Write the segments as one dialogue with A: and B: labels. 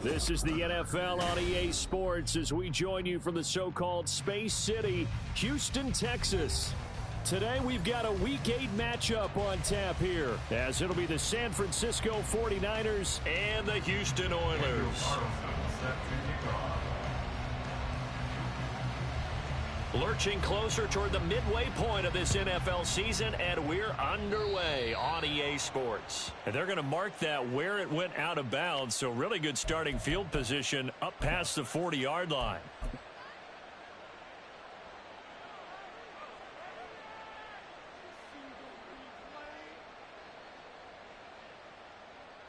A: This is the NFL on EA Sports as we join you from the so-called Space City, Houston, Texas. Today we've got a Week 8 matchup on tap here, as it'll be the San Francisco 49ers and the Houston Oilers. Lurching closer toward the midway point of this NFL season, and we're underway on EA Sports. And they're going to mark that where it went out of bounds, so really good starting field position up past the 40-yard line.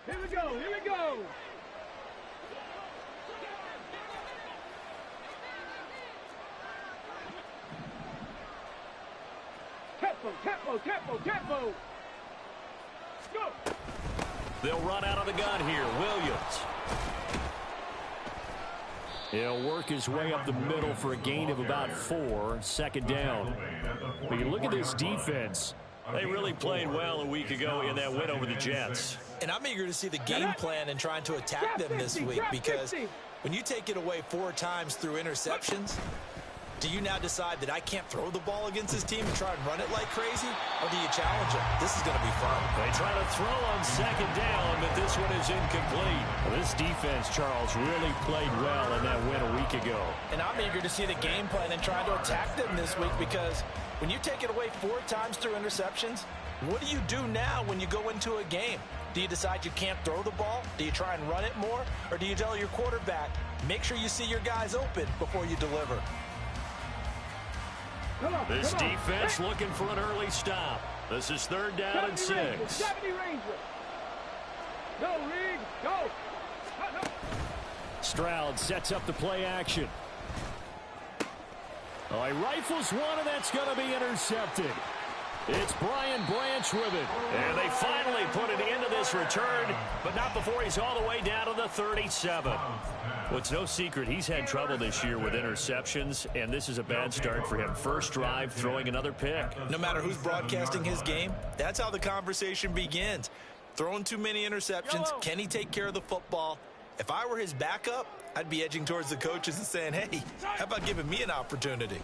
B: Here we go, here we go! Tempo! Go!
A: They'll run out of the gun here. Williams. He'll work his way up the middle for a gain of about 4, second down. When you look at this defense, they really played well a week ago in that win over the Jets.
C: And I'm eager to see the game plan and trying to attack them this week, because when you take it away 4 times through interceptions, do you now decide that I can't throw the ball against this team and try and run it like crazy? Or do you challenge them? This is going to be fun.
A: They try to throw on second down, but this one is incomplete. Well, this defense, Charles, really played well in that win a week ago.
C: And I'm eager to see the game plan and trying to attack them this week, because when you take it away 4 times through interceptions, what do you do now when you go into a game? Do you decide you can't throw the ball? Do you try and run it more? Or do you tell your quarterback, make sure you see your guys open before you deliver?
A: This defense looking for an early stop. This is 3rd down and 6.
B: Go, Reed, go!
A: Stroud sets up the play action. Oh, he rifles one, and that's going to be intercepted. It's Brian Branch with it. And they finally put it into this return, but not before he's all the way down to the 37. Well, it's no secret he's had trouble this year with interceptions, and this is a bad start for him. First drive, throwing another pick.
C: No matter who's broadcasting his game, that's how the conversation begins. Throwing too many interceptions, can he take care of the football? If I were his backup, I'd be edging towards the coaches and saying, hey, how about giving me an opportunity?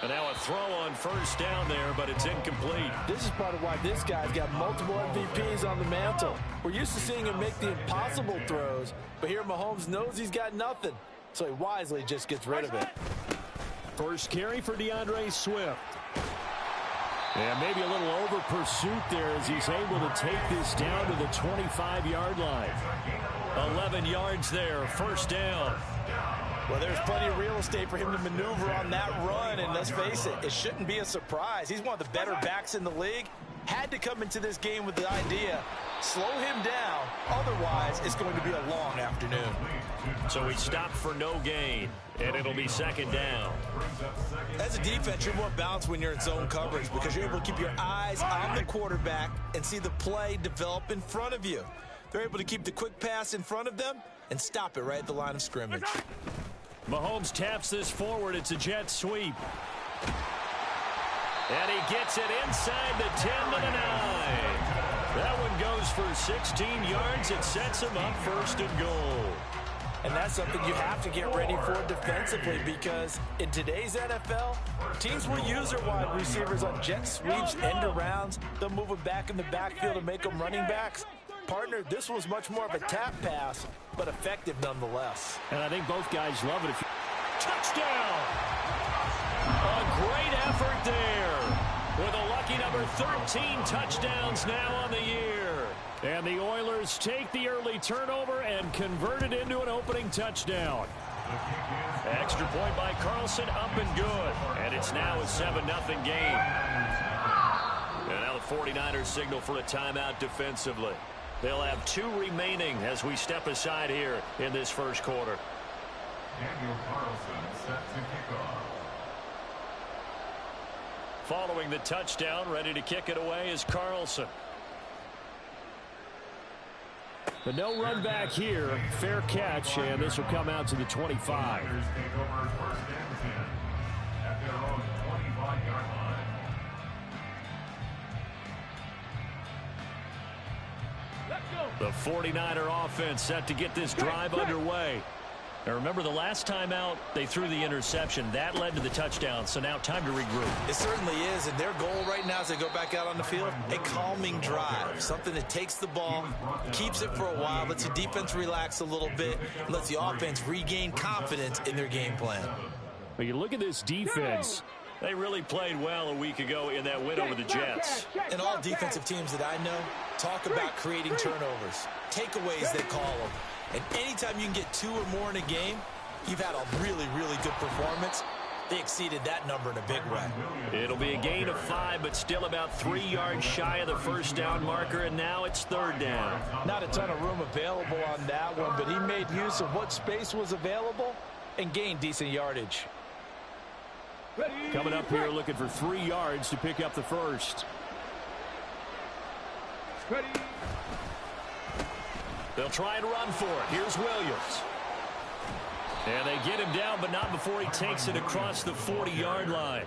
A: And now a throw on first down there, but it's incomplete.
C: This is part of why this guy's got multiple MVPs on the mantle. We're used to seeing him make the impossible throws, but here Mahomes knows he's got nothing, so he wisely just gets rid of it.
A: First carry for DeAndre Swift. And maybe a little over pursuit there as he's able to take this down to the 25-yard line. 11 yards there, first down.
C: Well, there's plenty of real estate for him to maneuver on that run, and let's face it, it shouldn't be a surprise. He's one of the better backs in the league. Had to come into this game with the idea, slow him down, otherwise it's going to be a long afternoon.
A: So he stopped for no gain, and it'll be second down.
C: As a defense, you're more balanced when you're in zone coverage because you're able to keep your eyes on the quarterback and see the play develop in front of you. They're able to keep the quick pass in front of them and stop it right at the line of scrimmage.
A: Mahomes taps this forward. It's a jet sweep. And he gets it inside the 10 to the 9. That one goes for 16 yards. It sets him up first and goal.
C: And that's something you have to get ready for defensively, because in today's NFL, teams will use their wide receivers on jet sweeps, end arounds. They'll move them back in the backfield and make them running backs. Partner, this was much more of a tap pass, but effective nonetheless.
A: And I think both guys love it. Touchdown! A great effort there with a lucky number 13 touchdowns now on the year. And the Oilers take the early turnover and convert it into an opening touchdown. Extra point by Carlson, up and good. And it's now a 7-0 game. And now the 49ers signal for a timeout defensively. They'll have 2 remaining as we step aside here in this first quarter.
D: Daniel Carlson set to kick off.
A: Following the touchdown, ready to kick it away is Carlson. But no run back here. Fair catch, and this will come out to the 25.
D: Take over first and 10 at their own 25-yard line.
B: Let's go!
A: The 49er offense set to get this drive underway. Now remember, the last time out, they threw the interception. That led to the touchdown, so now time to regroup.
C: It certainly is, and their goal right now as they go back out on the field, a calming drive, something that takes the ball, keeps it for a while, lets the defense relax a little bit, and lets the offense regain confidence in their game plan.
A: When you look at this defense, they really played well a week ago in that win over the Jets.
C: And all defensive teams that I know talk about creating turnovers, takeaways they call them. And anytime you can get 2 or more in a game, you've had a really, really good performance. They exceeded that number in a big way.
A: It'll be a gain of 5, but still about 3 yards shy of the first down marker, and now it's third down.
C: Not a ton of room available on that one, but he made use of what space was available and gained decent yardage.
A: Coming up here looking for 3 yards to pick up the first.
B: Ready.
A: They'll try and run for it. Here's Williams. And they get him down, but not before he takes it across the 40-yard line.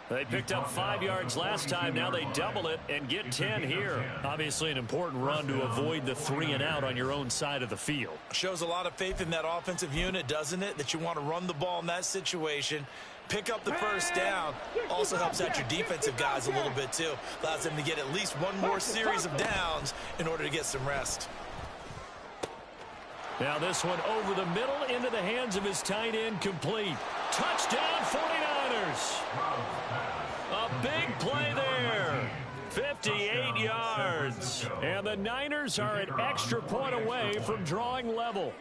A: They picked up 5 yards last time. Now they double it and get 10 here. Obviously an important run to avoid the 3 and out on your own side of the field.
C: Shows a lot of faith in that offensive unit, doesn't it? That you want to run the ball in that situation. Pick up the first down. Also helps out your defensive guys a little bit, too. Allows them to get at least one more series of downs in order to get some rest.
A: Now this one over the middle into the hands of his tight end, complete. Touchdown 49ers. A big play there. 58 yards. And the Niners are an extra point away from drawing level.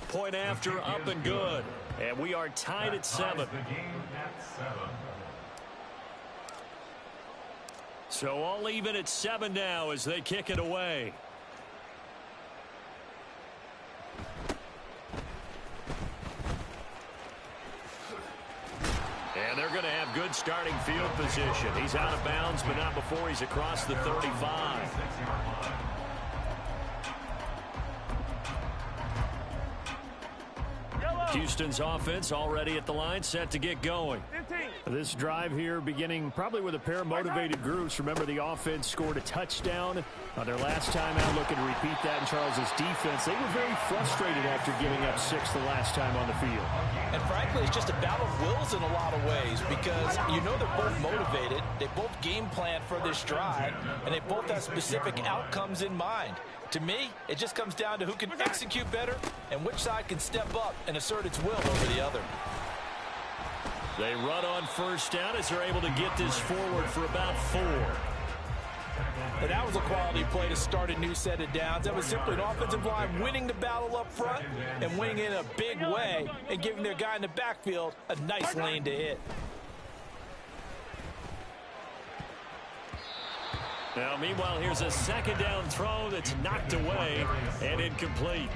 A: Point after, up and good. And we are tied at 7. So all even at 7 now as they kick it away. And they're going to have good starting field position. He's out of bounds, but not before he's across the 35. Houston's offense already at the line, set to get going.
B: 15.
A: This drive here beginning probably with a pair of motivated groups. Remember, the offense scored a touchdown on their last time out, looking to repeat that in Charles's defense. They were very frustrated after giving up 6 the last time on the field.
C: And frankly, it's just a battle of wills in a lot of ways because you know they're both motivated. They both game plan for this drive, and they both have specific outcomes in mind. To me, it just comes down to who can execute better and which side can step up and assert its will over the other.
A: They run on first down as they're able to get this forward for about 4.
C: And that was a quality play to start a new set of downs. That was simply an offensive line winning the battle up front and winning in a big way and giving their guy in the backfield a nice lane to hit.
A: Now, meanwhile, here's a second down throw that's knocked away and incomplete.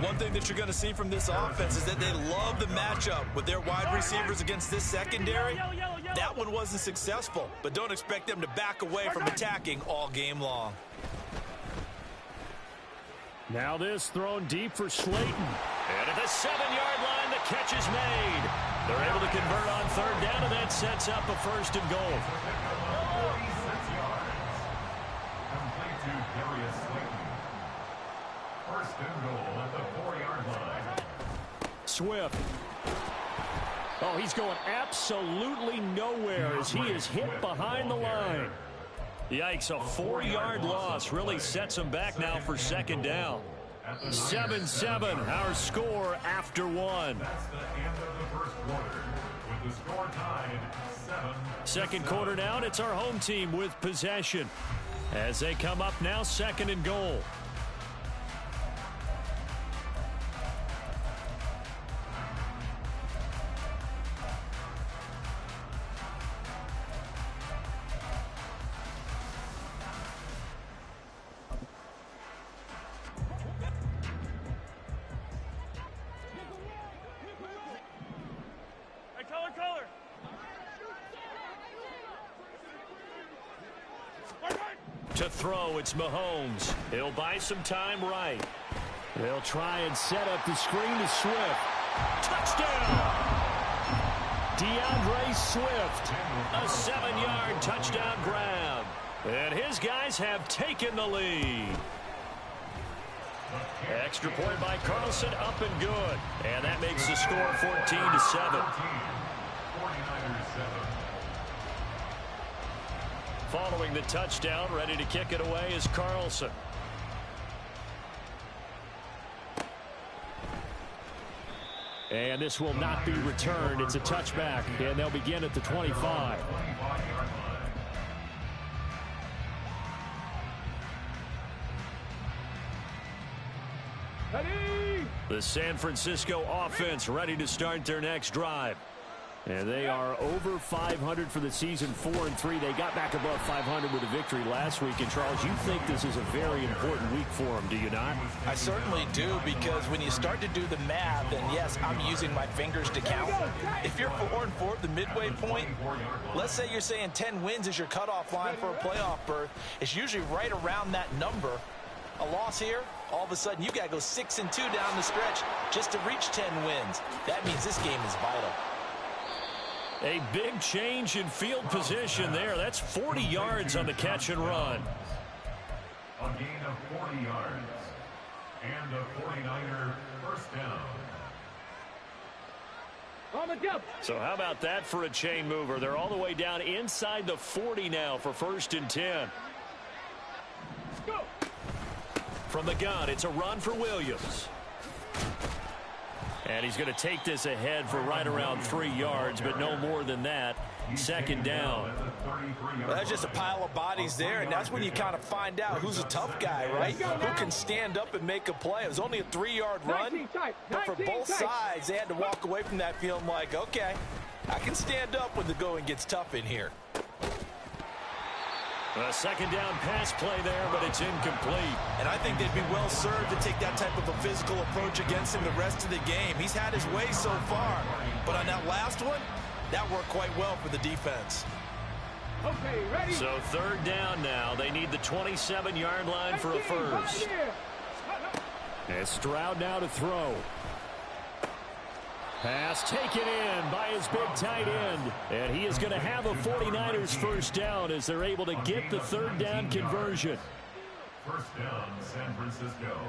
C: One thing that you're going to see from this offense is that they love the matchup with their wide receivers against this secondary. That one wasn't successful, but don't expect them to back away from attacking all game long.
A: Now this thrown deep for Slayton. And at the 7-yard line, the catch is made. They're able to convert on third down, and that sets up a 1st and goal. Swift. Oh, he's going absolutely nowhere as he is hit behind the line. Yikes, a 4-yard loss really sets him back now for second down. 7-7, our score after 1.
D: That's the end of the first quarter, with the score tied 7.
A: Second quarter now, and it's our home team with possession as they come up now 2nd and goal.
B: Color.
A: To throw, it's Mahomes. He'll buy some time right. They'll try and set up the screen to Swift. Touchdown! DeAndre Swift. A 7-yard touchdown grab. And his guys have taken the lead. Extra point by Carlson, up and good. And that makes the score 14-7. Following the touchdown, ready to kick it away is Carlson. And this will not be returned. It's a touchback, and they'll begin at the 25.
B: Ready?
A: The San Francisco offense ready to start their next drive. And they are over 500 for the season, 4-3. They got back above 500 with a victory last week. And, Charles, you think this is a very important week for them, do you not?
C: I certainly do, because when you start to do the math, and yes, I'm using my fingers to count. If you're 4-4 at the midway point, let's say you're saying 10 wins is your cutoff line for a playoff berth. It's usually right around that number. A loss here, all of a sudden you got to go 6-2 down the stretch just to reach 10 wins. That means this game is vital.
A: A big change in field position there. That's 40 yards on the catch and run.
D: A gain of 40 yards. And a 49er first down.
B: On the jump.
A: So how about that for a chain mover? They're all the way down inside the 40 now for 1st and 10.
B: Go.
A: From the gun, it's a run for Williams. And he's going to take this ahead for right around 3 yards, but no more than that. 2nd down.
C: Well, that's just a pile of bodies there, and that's when you kind of find out who's a tough guy, right? Who can stand up and make a play. It was only a 3-yard run, but for both sides, they had to walk away from that feeling like, okay, I can stand up when the going gets tough in here.
A: A 2nd down pass play there, but it's incomplete.
C: And I think they'd be well served to take that type of a physical approach against him the rest of the game. He's had his way so far, but on that last one, that worked quite well for the defense.
B: Okay, ready?
A: So 3rd down now. They need the 27-yard line for a first. And Stroud now to throw. Pass taken in by his big tight end. And he is going to have a 49ers first down as they're able to get the 3rd down conversion.
D: First down, San Francisco.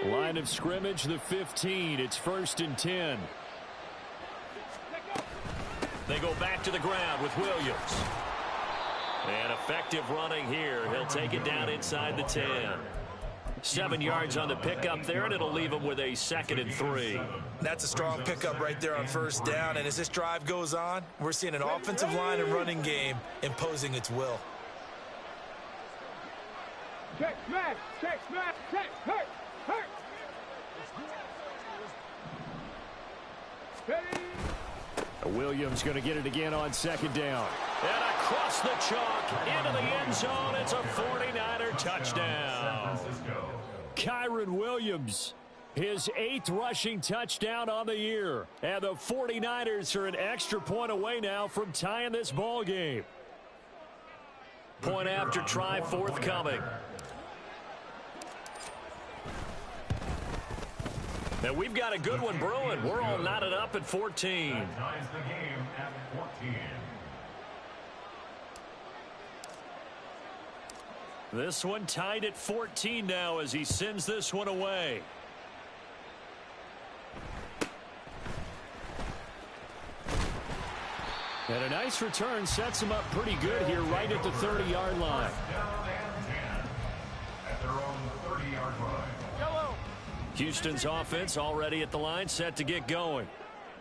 A: Line of scrimmage, the 15. It's 1st and 10. They go back to the ground with Williams. And effective running here. He'll take it down inside the 10. 7 yards on the pickup there, and it'll leave him with a 2nd and 3.
C: That's a strong pickup right there on 1st down, and as this drive goes on, we're seeing an offensive line and running game imposing its will.
B: Check, smash, check, smash, check, hurt, hurt. Ready?
A: Williams going to get it again on 2nd down. And across the chalk into the end zone. It's a 49er touchdown. Kyren Williams, his 8th rushing touchdown on the year. And the 49ers are an extra point away now from tying this ball game. Point after try forthcoming. And we've got a good one brewing. We're all knotted up at 14.
D: That ties the game at 14.
A: This one tied at 14 now as he sends this one away. And a nice return sets him up pretty good here right at the 30-yard line.
D: Down and 10 at their own 30-yard line.
A: Houston's offense already at the line, set to get going.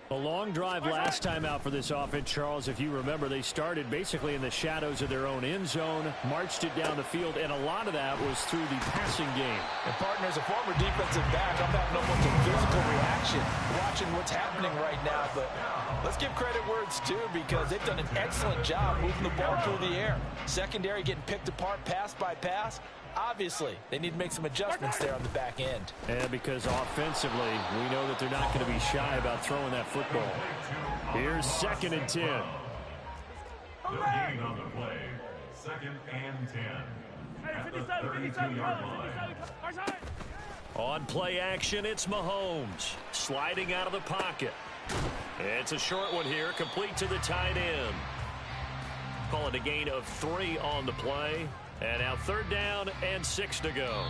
A: A long drive last time out for this offense, Charles. If you remember, they started basically in the shadows of their own end zone, marched it down the field, and a lot of that was through the passing game.
C: And, partner, as a former defensive back, I'm having almost a physical reaction watching what's happening right now. But let's give credit where it's due, because they've done an excellent job moving the ball through the air. Secondary getting picked apart pass by pass. Obviously, they need to make some adjustments there on the back end.
A: And because offensively, we know that they're not going to be shy about throwing that football. Here's 2nd and 10.
D: The gain on the play. 2nd and 10 at the 32-yard line.
A: On play action, it's Mahomes sliding out of the pocket. It's a short one here, complete to the tight end. call it a gain of 3 on the play. And now 3rd down and 6 to go.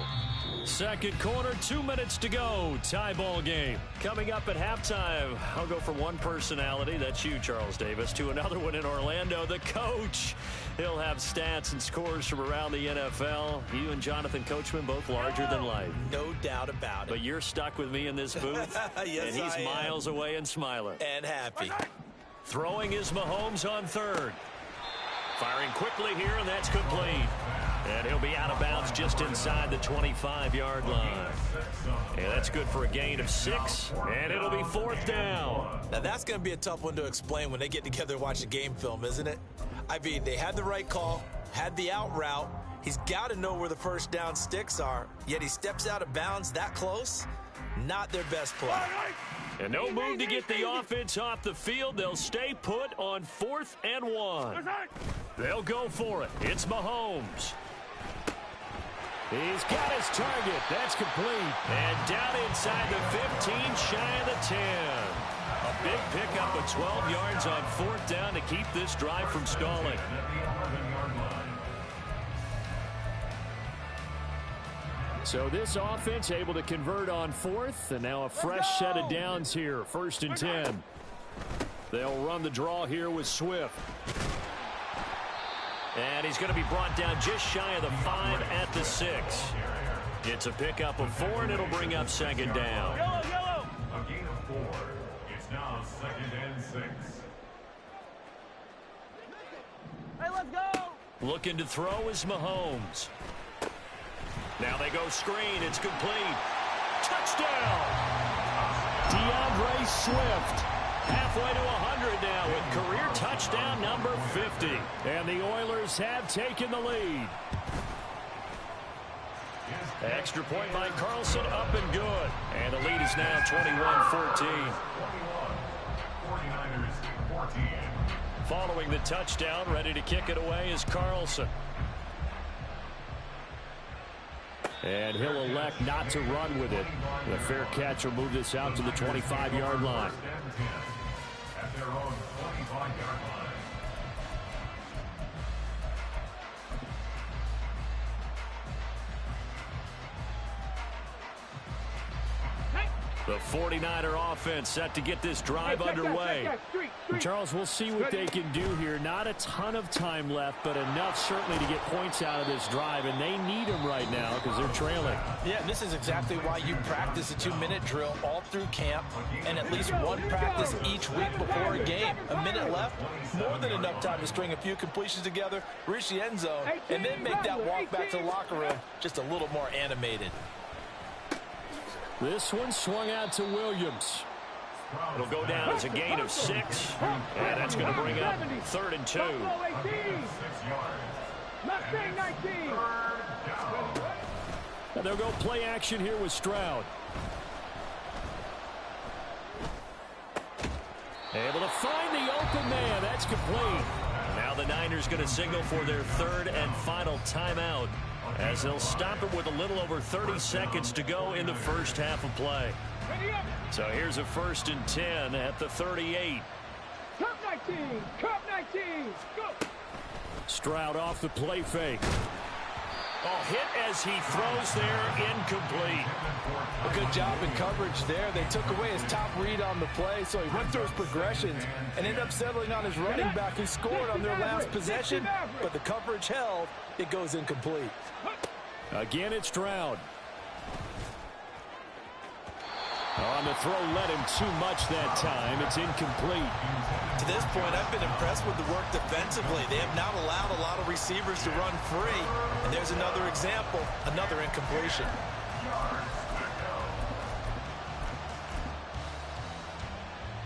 A: Second quarter, 2 minutes to go. Tie ball game. Coming up at halftime, I'll go from one personality, that's you, Charles Davis, to another one in Orlando, the coach. He'll have stats and scores from around the NFL. You and Jonathan Coachman both larger than life.
C: No doubt about it.
A: But you're stuck with me in this booth.
C: Yes,
A: and he's miles away and smiling.
C: And happy.
A: Throwing is Mahomes on 3rd. Firing quickly here, and that's complete. And he'll be out of bounds just inside the 25-yard line. And that's good for a gain of 6, and it'll be 4th down.
C: Now, that's going to be a tough one to explain when they get together and watch a game film, isn't it? I mean, they had the right call, had the out route. He's got to know where the first down sticks are, yet he steps out of bounds that close. Not their best play.
A: And no move to get the offense off the field. They'll stay put on 4th and 1. They'll go for it. It's Mahomes. He's got his target. That's complete. And down inside the 15, shy of the 10. A big pickup of 12 yards on 4th down to keep this drive from stalling. So this offense able to convert on 4th, and now a fresh set of downs here. 1st and 10. They'll run the draw here with Swift. And he's going to be brought down just shy of the 5 at the 6. It's a pickup of 4, and it'll bring up 2nd down.
D: A gain of 4. It's now 2nd and 6.
B: Hey, let's go!
A: Looking to throw is Mahomes. Now they go screen. It's complete. Touchdown! DeAndre Swift. Halfway to 100 now with career touchdown number 50. And the Oilers have taken the lead. Extra point by Carlson, up and good. And the lead is now 21-14.
D: 49ers 14.
A: Following the touchdown, ready to kick it away is Carlson. And he'll elect not to run with it. The fair catch will move this out to the 25-yard line.
D: At their own 25-yard line.
A: The 49er offense set to get this drive underway. Charles, we'll see what they can do here. Not a ton of time left, but enough certainly to get points out of this drive, and they need them right now because they're trailing.
C: Yeah, this is exactly why you practice a 2-minute drill all through camp and at least one practice each week before a game. A minute left, more than enough time to string a few completions together, reach the end zone, and then make that walk back to the locker room just a little more animated.
A: This one swung out to Williams. It'll go down as a gain of 6, and that's going to bring up 3rd and 2.
B: Mustang 19.
A: And they'll go play action here with Stroud. Able to find the open man. That's complete. Now the Niners going to signal for their 3rd and final timeout, as they'll stop it with a little over 30 seconds to go in the first half of play. So here's a 1st and 10 at the 38.
B: Cup 19. Cup 19. Go.
A: Stroud off the play fake. Oh, hit as he throws there, incomplete.
C: A good job in coverage there. They took away his top read on the play, so he went through his progressions and ended up settling on his running back who scored on their last possession, but the coverage held. It goes incomplete.
A: Again, it's Stroud. On the throw, led him too much that time. It's incomplete.
C: To this point, I've been impressed with the work defensively. They have not allowed a lot of receivers to run free. And there's another example, another incompletion.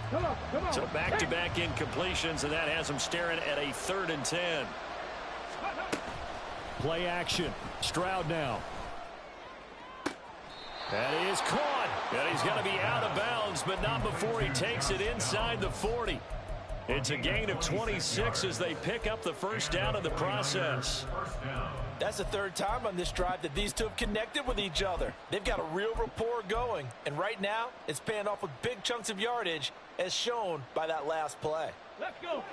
B: Come on.
A: So back-to-back incompletions, and that has them staring at a 3rd and 10. Play action. Stroud now. That is caught. And he's going to be out of bounds, but not before he takes it inside the 40. It's a gain of 26 as they pick up the first down in the process.
C: That's the 3rd time on this drive that these two have connected with each other. They've got a real rapport going, and right now it's paying off with big chunks of yardage as shown by that last play.
B: Let's go.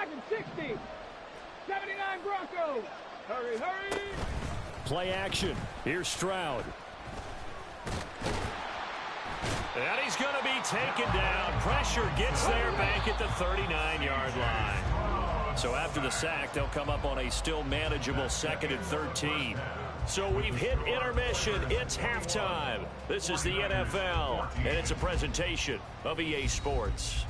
B: Second 60. 79 Broncos. Hurry, hurry.
A: Play action. Here's Stroud. And he's going to be taken down. Pressure gets there back at the 39-yard line. So after the sack, they'll come up on a still manageable 2nd and 13. So we've hit intermission. It's halftime. This is the NFL, and it's a presentation of EA Sports.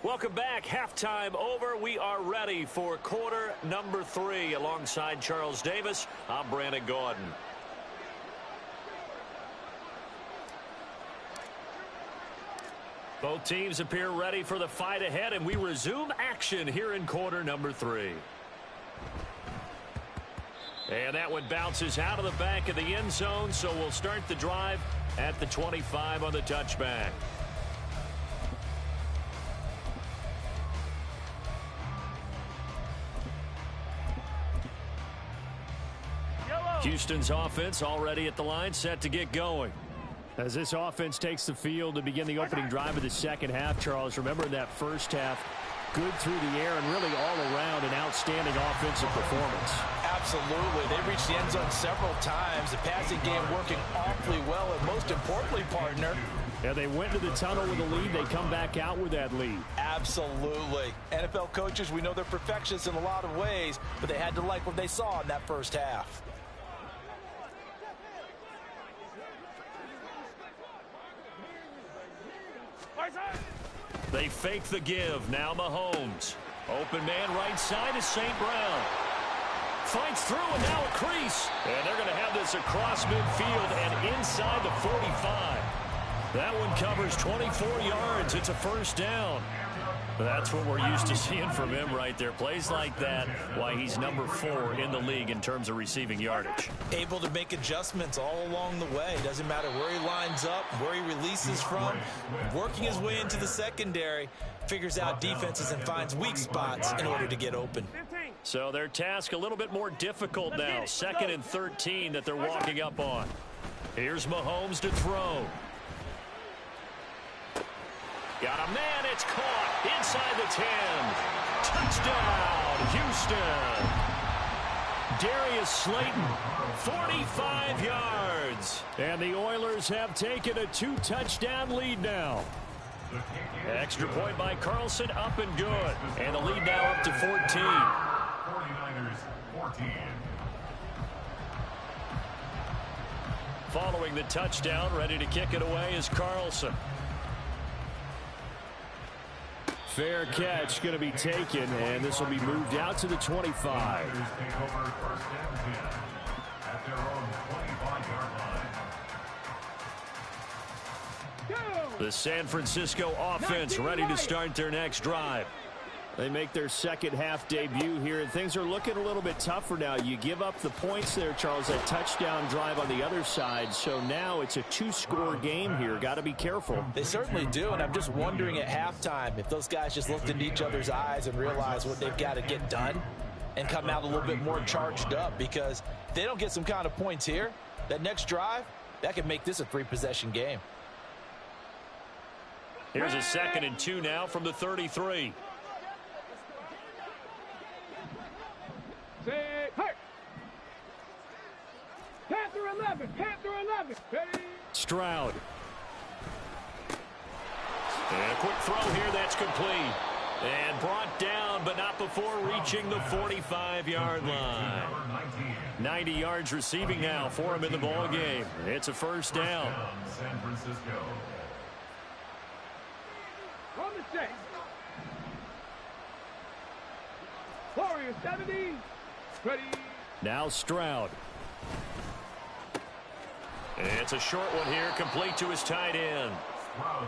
A: Welcome back. Halftime over. We are ready for quarter number 3. Alongside Charles Davis, I'm Brandon Gaudin. Both teams appear ready for the fight ahead, and we resume action here in quarter number 3. And that one bounces out of the back of the end zone, so we'll start the drive at the 25 on the touchback. Houston's offense already at the line, set to get going. As this offense takes the field to begin the opening drive of the second half, Charles, remember in that first half, good through the air and really all around an outstanding offensive performance.
C: Absolutely. They reached the end zone several times. The passing game working awfully well, and most importantly, partner,
A: yeah, they went to the tunnel with a lead. They come back out with that lead.
C: Absolutely. NFL coaches, we know they're perfectionists in a lot of ways, but they had to like what they saw in that first half.
A: They fake the give. Now Mahomes. Open man right side is St. Brown. Fights through and now a crease. And they're going to have this across midfield and inside the 45. That one covers 24 yards. It's a first down. That's what we're used to seeing from him right there. Plays like that, why he's number 4 in the league in terms of receiving yardage.
C: Able to make adjustments all along the way. Doesn't matter where he lines up, where he releases from. Working his way into the secondary, figures out defenses and finds weak spots in order to get open.
A: So their task a little bit more difficult now. 2nd and 13 that they're walking up on. Here's Mahomes to throw. Got a man, it's caught inside the 10. Touchdown, Houston. Darius Slayton, 45 yards. And the Oilers have taken a 2-touchdown lead now. Extra point by Carlson, up and good. And the lead now up to 14.
D: 49ers 14.
A: Following the touchdown, ready to kick it away is Carlson. Fair catch going to be taken, and this will be moved out to the 25.
D: Take over 1st and 10 at their own 25-yard line.
A: The San Francisco offense ready to start their next drive. They make their second half debut here, and things are looking a little bit tougher now. You give up the points there, Charles, that touchdown drive on the other side. So now it's a 2-score game here. Got to be careful.
C: They certainly do, and I'm just wondering at halftime if those guys just looked into each other's eyes and realized what they've got to get done and come out a little bit more charged up, because if they don't get some kind of points here, that next drive, that could make this a 3-possession game.
A: Here's a 2nd and 2 now from the 33.
B: Say, hey! Panther 11, Panther 11. Ready?
A: Stroud. And a quick throw here, that's complete. And brought down, but not before reaching the 45-yard line. 90 yards receiving now for him in the ball game. It's a first down.
D: San Francisco.
B: On the set. Warrior 70. Ready.
A: Now Stroud. It's a short one here, complete to his tight end.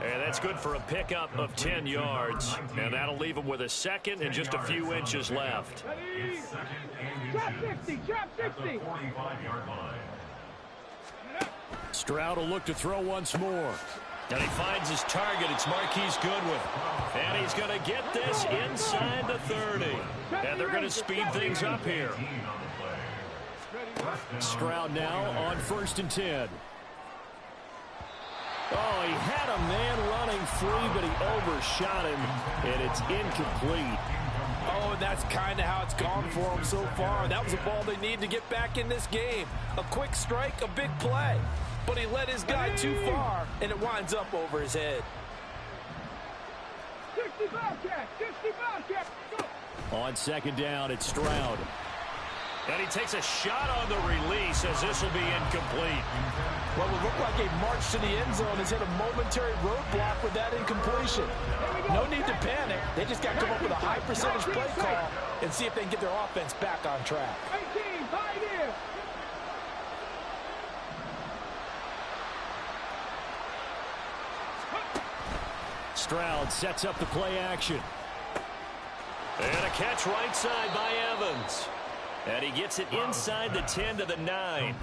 A: And that's good for a pickup of 10 yards. And that'll leave him with a 2nd and just a few inches left.
B: Ready. Trap 60, trap 60.
D: 45-yard line.
A: Stroud will look to throw once more. And he finds his target. It's Marquise Goodwin. And he's going to get this inside the 30. And they're going to speed things up here. Stroud now on 1st and 10. Oh, he had a man running free, but he overshot him, and it's incomplete.
C: Oh, and that's kind of how it's gone for him so far. That was a ball they need to get back in this game. A quick strike, a big play. But he led his guy too far, and it winds up over his head.
B: 65 catch, 65 catch. Go.
A: On 2nd down, it's Stroud. And he takes a shot on the release as this will be incomplete.
C: Well, it looked like a march to the end zone has hit a momentary roadblock with that incompletion. No need to panic. They just got to come up with a high percentage play call and see if they can get their offense back on track.
B: 18, Pioneer.
A: Stroud sets up the play action. And a catch right side by Evans. And he gets it inside the 10 to the 9.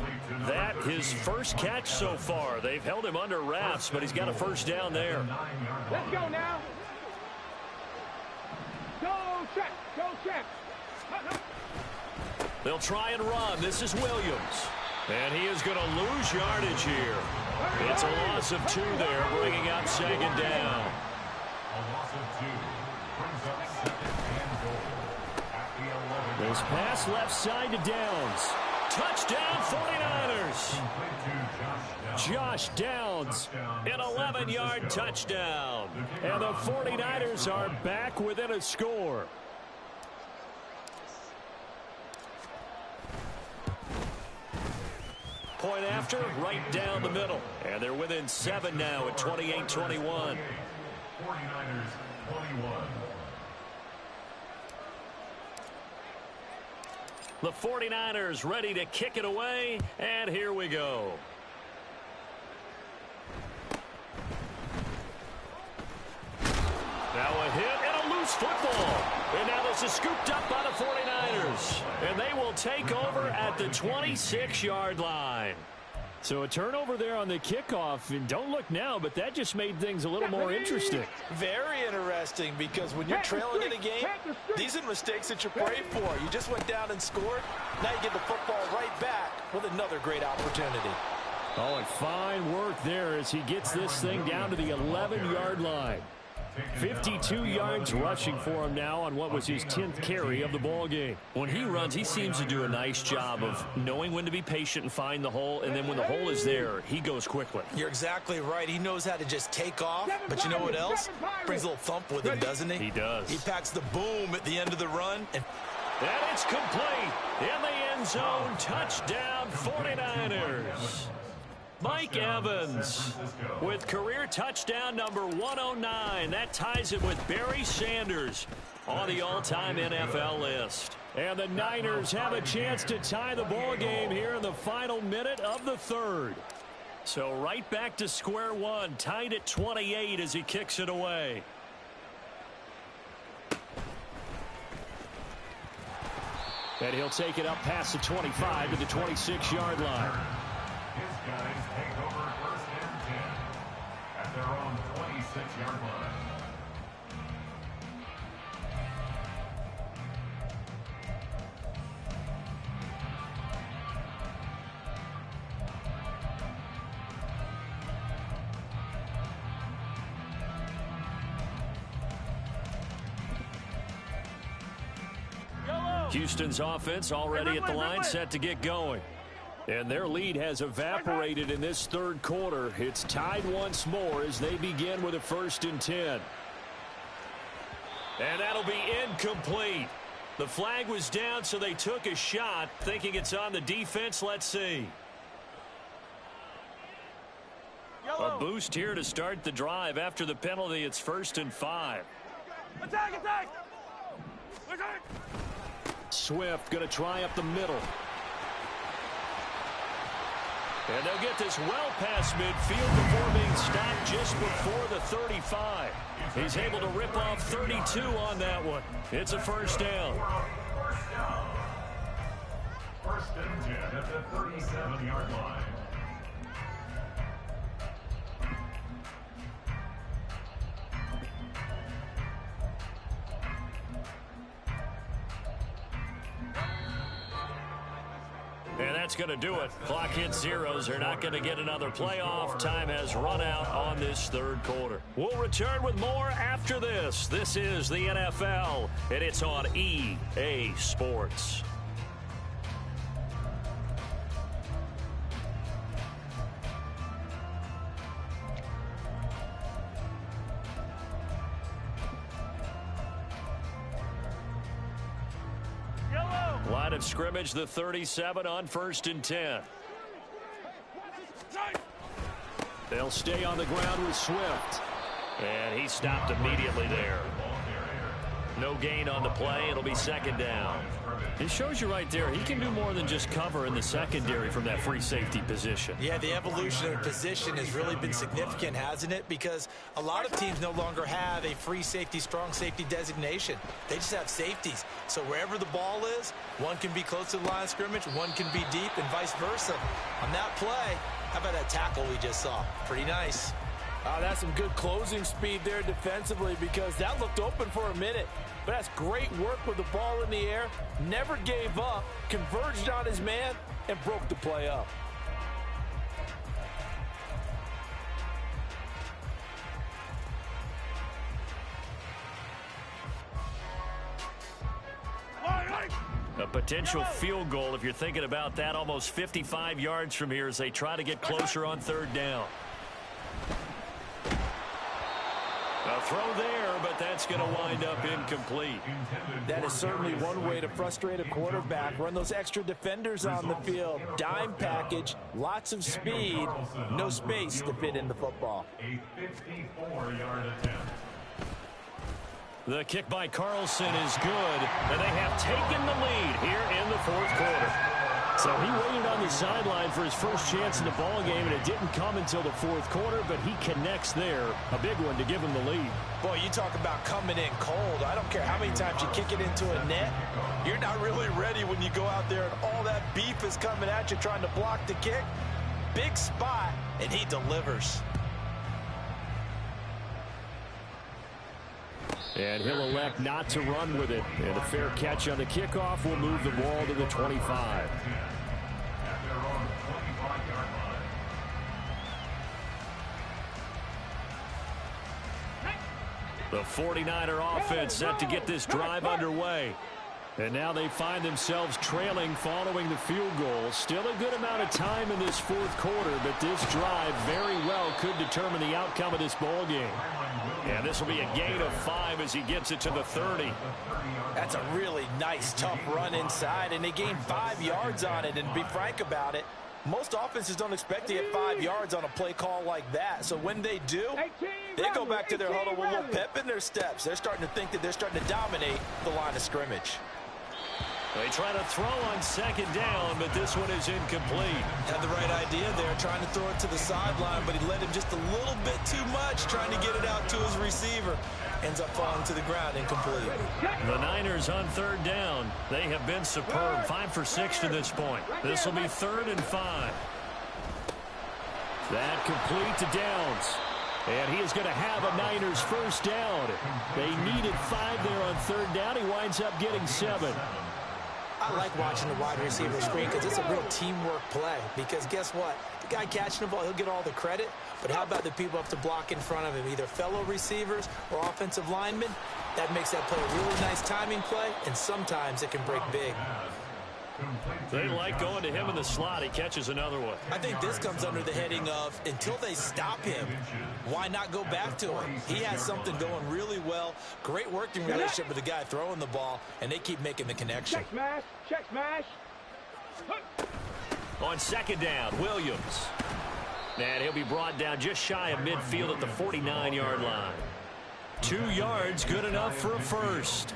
A: That his first catch so far. They've held him under wraps, but he's got a first down there.
B: Let's go now. Go check. Go check.
A: They'll try and run. This is Williams. And he is going to lose yardage here. It's a loss of 2 there, bringing up 2nd down.
D: A loss of 2 brings up 2nd and goal at the 11.
A: There's pass left side to Downs. Touchdown 49ers. Josh Downs, an 11-yard touchdown. And the 49ers are back within a score. Point after, right down the middle. And they're within 7 now at 28-21.
D: 49ers 21.
A: The 49ers ready to kick it away, and here we go. Now a hit and a loose football. And now this is scooped up by the 49ers. And they will take over at the 26-yard line. So a turnover there on the kickoff, and don't look now, but that just made things a little more interesting.
C: Very interesting, because when you're trailing in a game, these are the mistakes that you pray for. You just went down and scored. Now you get the football right back with another great opportunity.
A: Oh, and fine work there as he gets this thing down to the 11-yard line. 52 yards rushing for him now on what was his 10th carry of the ball game. When he runs, he seems to do a nice job of knowing when to be patient and find the hole, and then when the hole is there, he goes quickly.
C: You're exactly right. He knows how to just take off, but you know what else? Brings a little thump with him, doesn't he?
A: He does.
C: He packs the boom at the end of the run. And
A: it's complete. In the end zone, touchdown 49ers. Mike Evans with career touchdown number 109. That ties it with Barry Sanders on the all-time NFL list. And the Niners have a chance to tie the ball game here in the final minute of the 3rd. So right back to square one, tied at 28 as he kicks it away. And he'll take it up past the 25 to the 26-yard line.
D: His guys take over 1st and 10 at their own 26-yard line.
A: Houston's offense already at the line, set to get going. And their lead has evaporated in this 3rd quarter. It's tied once more as they begin with a 1st and 10. And that'll be incomplete. The flag was down, so they took a shot, thinking it's on the defense. Let's see. A boost here to start the drive. After the penalty, it's 1st and 5.
B: Attack, attack! Attack!
A: Swift going to try up the middle. And they'll get this well past midfield before being stopped just before the 35. He's able to rip off 32 on that one. It's a 1st down.
D: 1st and 10 at the 37-yard line.
A: that's going to do it. Clock hits zeros. They're not going to get another playoff. Time has run out on this third quarter. We'll return with more after this. This is the NFL, and it's on EA Sports. Line of scrimmage, the 37 on 1st and 10. They'll stay on the ground with Swift. And he stopped immediately there. No gain on the play. It'll be 2nd down. It shows you right there, he can do more than just cover in the secondary from that free safety position.
C: Yeah, the evolution of position has really been significant, hasn't it? Because a lot of teams no longer have a free safety, strong safety designation. They just have safeties. So wherever the ball is, one can be close to the line of scrimmage, one can be deep, and vice versa. On that play, how about that tackle we just saw? Pretty nice. That's some good closing speed there defensively, because that looked open for a minute. But that's great work with the ball in the air. Never gave up, converged on his man, and broke the play up.
A: A potential field goal, if you're thinking about that, almost 55 yards from here as they try to get closer on 3rd down. A throw there, but that's going to wind up incomplete.
C: That is certainly one way to frustrate a quarterback. Run those extra defenders on the field. Dime package, lots of speed, no space to fit in the football.
D: A 54-yard attempt.
A: The kick by Carlson is good, and they have taken the lead here in the 4th quarter. So he waited on the sideline for his first chance in the ball game, and it didn't come until the 4th quarter, but he connects there. A big one to give him the lead.
C: Boy, you talk about coming in cold. I don't care how many times you kick it into a net. You're not really ready when you go out there and all that beef is coming at you trying to block the kick. Big spot, and he delivers.
A: And he'll elect not to run with it. And a fair catch on the kickoff will move the ball to the 25. The 49er offense set to get this drive underway. And now they find themselves trailing following the field goal. Still a good amount of time in this 4th quarter, but this drive very well could determine the outcome of this ball game. And this will be a gain of 5 as he gets it to the 30.
C: That's a really nice, tough run inside, and they gained 5 yards on it. And to be frank about it, most offenses don't expect to get 5 yards on a play call like that. So when they do, they go back to their huddle with a little pep in their steps. They're starting to think that they're starting to dominate the line of scrimmage.
A: They try to throw on 2nd down, but this one is incomplete.
C: Had the right idea there, trying to throw it to the sideline, but he led him just a little bit too much, trying to get it out to his receiver. Ends up falling to the ground, incomplete.
A: The Niners on 3rd down. They have been superb, 5 for 6 to this point. This will be 3rd and 5. That complete to Downs. And he is going to have a Niners first down. They needed 5 there on 3rd down. He winds up getting 7.
C: I like watching the wide receiver screen because it's a real teamwork play. Because guess what? The guy catching the ball, he'll get all the credit. But how about the people have to block in front of him, either fellow receivers or offensive linemen? That makes that play a really nice timing play, and sometimes it can break big.
A: They like going to him in the slot. He catches another one.
C: I think this comes under the heading of, until they stop him, why not go back to him? He has something going really well. Great working relationship with the guy throwing the ball, and they keep making the connection.
B: Check smash. Check smash.
A: On 2nd down, Williams. And he'll be brought down just shy of midfield at the 49-yard line. 2 yards, good enough for a first.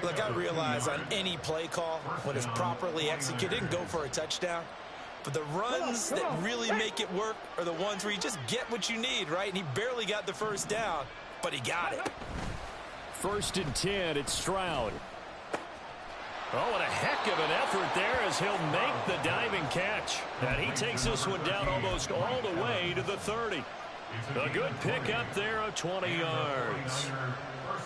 C: Look, I realize on any play call, when it's properly executed, and go for a touchdown. But the runs that really make it work are the ones where you just get what you need, right? And he barely got the first down, but he got it.
A: 1st and 10, it's Stroud. Oh, and a heck of an effort there as he'll make the diving catch. And he takes this one down almost all the way to the 30. A good pickup there of 20 yards.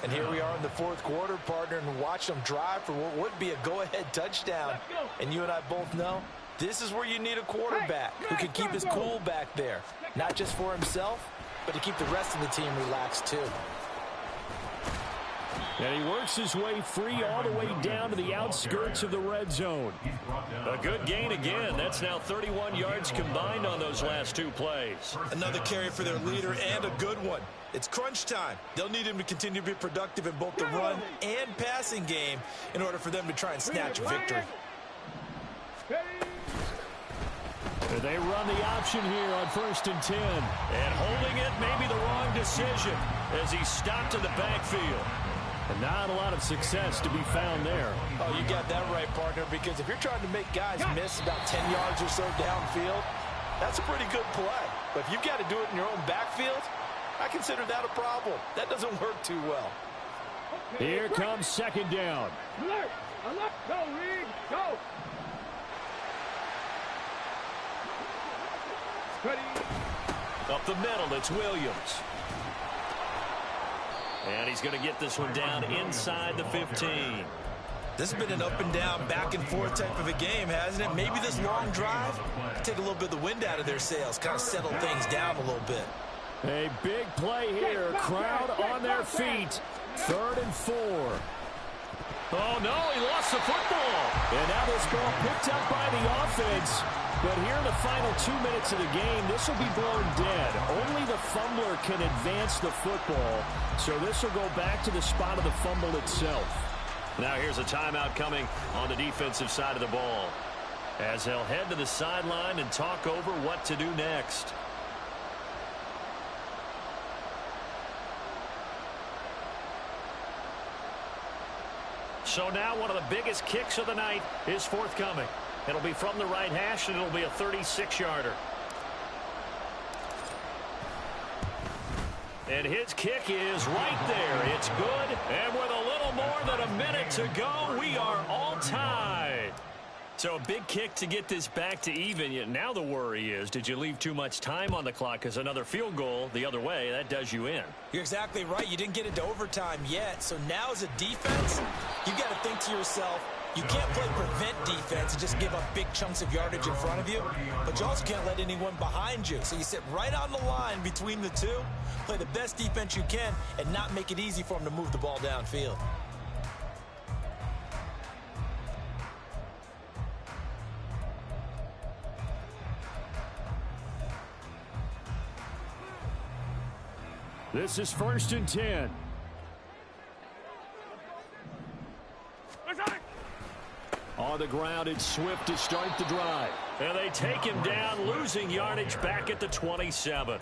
C: And here we are in the 4th quarter, partner, and watch them drive for what would be a go-ahead touchdown. And you and I both know This is where you need a quarterback who can keep his cool back there. Not just for himself, but to keep the rest of the team relaxed too.
A: And he works his way free all the way down to the outskirts of the red zone. A good gain again. That's now 31 yards combined on those last two plays.
C: Another carry for their leader and a good one. It's crunch time. They'll need him to continue to be productive in both the run and passing game in order for them to try and snatch a victory.
A: They run the option here on 1st and 10. And holding it may be the wrong decision as he stopped in the backfield. And not a lot of success to be found there.
C: Oh, you got that right, partner, because if you're trying to make guys miss about 10 yards or so downfield, that's a pretty good play. But if you've got to do it in your own backfield, I consider that a problem. That doesn't work too well.
A: Here comes 2nd down.
B: Alert! Alert! Go, Reed! Go! Ready.
A: Up the middle, it's Williams. And he's going to get this one down inside the 15.
C: This has been an up and down, back and forth type of a game, hasn't it? Maybe this long drive take a little bit of the wind out of their sails, kind of settle things down a little bit.
A: A big play here. Crowd on their feet. 3rd and 4. Oh, no, he lost the football. And now this ball picked up by the offense. But here in the final 2 minutes of the game, this will be blown dead. Only the fumbler can advance the football. So this will go back to the spot of the fumble itself. Now here's a timeout coming on the defensive side of the ball, as they'll head to the sideline and talk over what to do next. So now one of the biggest kicks of the night is forthcoming. It'll be from the right hash, and it'll be a 36-yarder. And his kick is right there. It's good. And with a little more than a minute to go, we are all tied. So a big kick to get this back to even. Yet now the worry is, did you leave too much time on the clock? Because another field goal the other way, that does you in.
C: You're exactly right. You didn't get into overtime yet. So now as a defense, you've got to think to yourself, you can't play prevent defense and just give up big chunks of yardage in front of you, but you also can't let anyone behind you. So you sit right on the line between the two, play the best defense you can, and not make it easy for them to move the ball downfield.
A: This is 1st and 10. On the ground, it's Swift to start the drive. And they take him down, losing yardage back at the 27.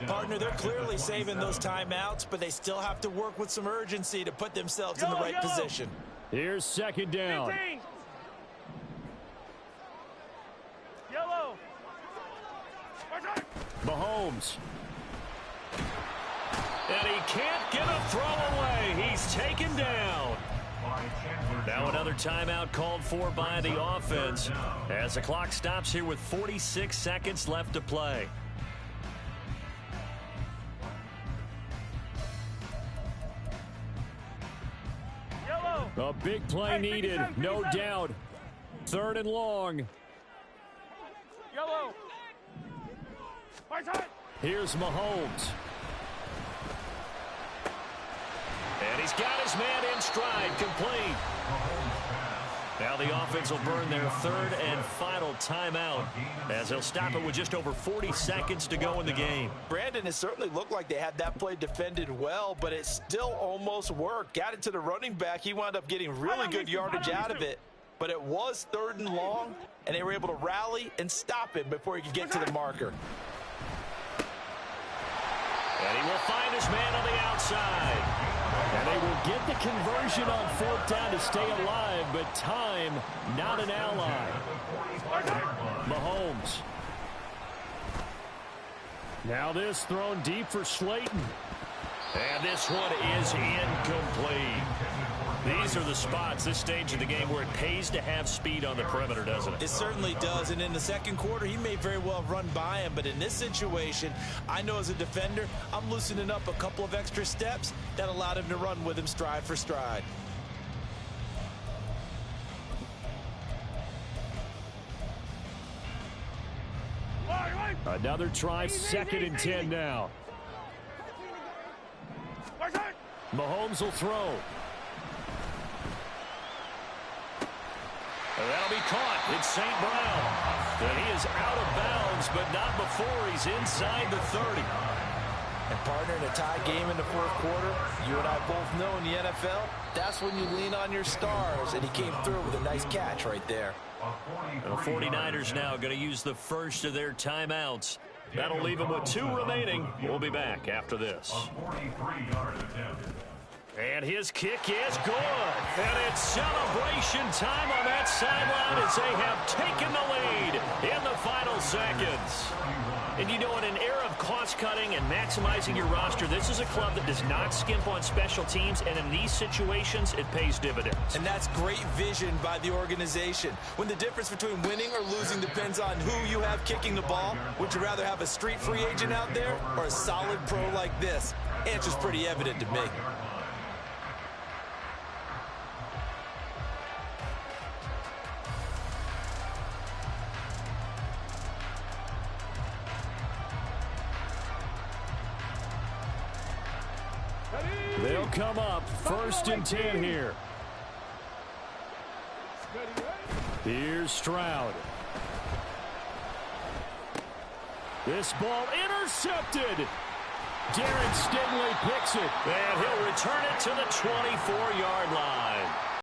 C: Partner, they're clearly saving those timeouts, but they still have to work with some urgency to put themselves in the right position.
A: Here's 2nd down.
B: 15. Yellow.
A: Mahomes. And he can't get a throw away. He's taken down. Now another timeout called for by the offense as the clock stops here with 46 seconds left to play.
B: Yellow.
A: A big play needed, no doubt. 3rd and long.
B: Yellow.
A: Here's Mahomes. And he's got his man in stride, complete. Now the offense will burn their 3rd and final timeout as they'll stop it with just over 40 seconds to go in the game.
C: Brandon, it certainly looked like they had that play defended well, but it still almost worked. Got it to the running back. He wound up getting really good yardage out of it, but it was 3rd and long, and they were able to rally and stop him before he could get to the marker.
A: And he will find his man on the outside. And they will get the conversion on 4th down to stay alive, but time not an ally. Mahomes. Now this thrown deep for Slayton. And this one is incomplete. These are the spots, this stage of the game, where it pays to have speed on the perimeter, doesn't it?
C: It certainly does, and in the second quarter, he may very well run by him, but in this situation, I know as a defender, I'm loosening up a couple of extra steps that allowed him to run with him stride for stride.
A: Another try, 2nd and 10 now. Mahomes will throw. And that'll be caught. It's St. Brown. And he is out of bounds, but not before he's inside the 30.
C: And partner, in a tie game in the 4th quarter, you and I both know in the NFL, that's when you lean on your stars, and he came through with a nice catch right there.
A: The 49ers now going to use the first of their timeouts. That'll leave them with 2 remaining. We'll be back after this. And his kick is good. And it's celebration time on that sideline as they have taken the lead in the final seconds. And you know, in an era of cost-cutting and maximizing your roster, this is a club that does not skimp on special teams, and in these situations, it pays dividends.
C: And that's great vision by the organization. When the difference between winning or losing depends on who you have kicking the ball, would you rather have a street free agent out there or a solid pro like this? Answer's pretty evident to me.
A: They'll come up 1st and 10 here. Here's Stroud. This ball intercepted. Darren Stingley picks it. And he'll return it to the 24-yard line.